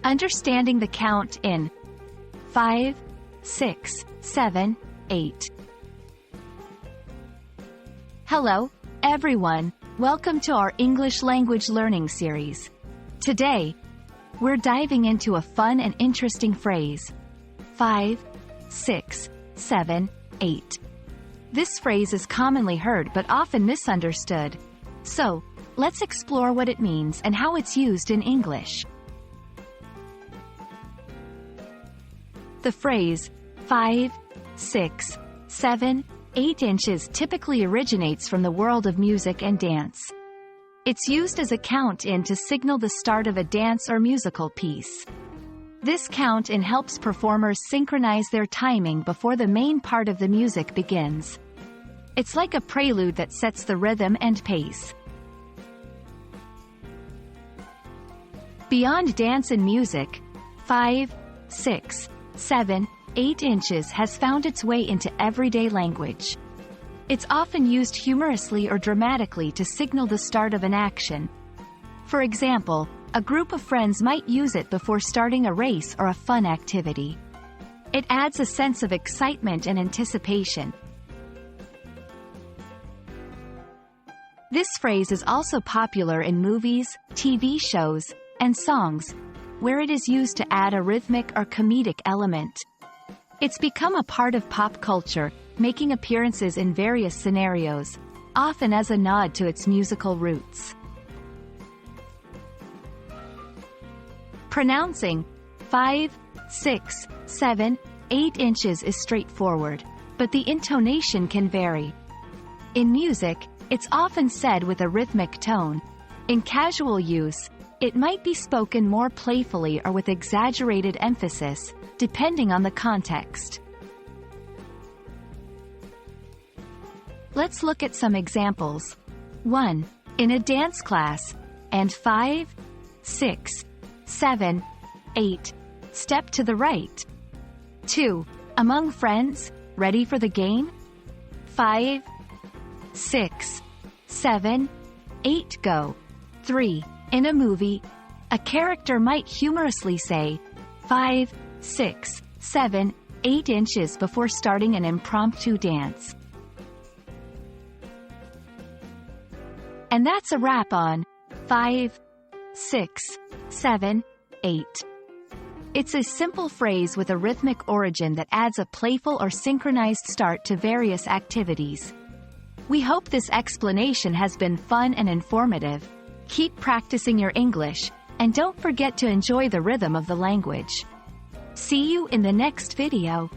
Understanding the count in 5, 6, 7, 8. Hello, everyone. Welcome to our English language learning series. Today, we're diving into a fun and interesting phrase. 5, 6, 7, 8. This phrase is commonly heard but often misunderstood. So, let's explore what it means and how it's used in English. The phrase 5, 6, 7, 8 inches typically originates from the world of music and dance. It's used as a count-in to signal the start of a dance or musical piece. This count-in helps performers synchronize their timing before the main part of the music begins. It's like a prelude that sets the rhythm and pace. Beyond dance and music, 5, 6, 7, 8 inches has found its way into everyday language. It's often used humorously or dramatically to signal the start of an action. For example, a group of friends might use it before starting a race or a fun activity. It adds a sense of excitement and anticipation. This phrase is also popular in movies, TV shows, and songs, where it is used to add a rhythmic or comedic element. It's become a part of pop culture, making appearances in various scenarios, often as a nod to its musical roots. Pronouncing 5, 6, 7, 8 inches is straightforward, but the intonation can vary. In music, it's often said with a rhythmic tone. In casual use, it might be spoken more playfully or with exaggerated emphasis, depending on the context. Let's look at some examples. 1. In a dance class, and 5, 6, 7, 8. Step to the right. 2. Among friends, ready for the game? 5, 6, 7, 8 go. 3. In a movie, a character might humorously say 5, 6, 7, 8 inches before starting an impromptu dance. And that's a wrap on 5, 6, 7, 8. It's a simple phrase with a rhythmic origin that adds a playful or synchronized start to various activities. We hope this explanation has been fun and informative. Keep practicing your English, and don't forget to enjoy the rhythm of the language. See you in the next video.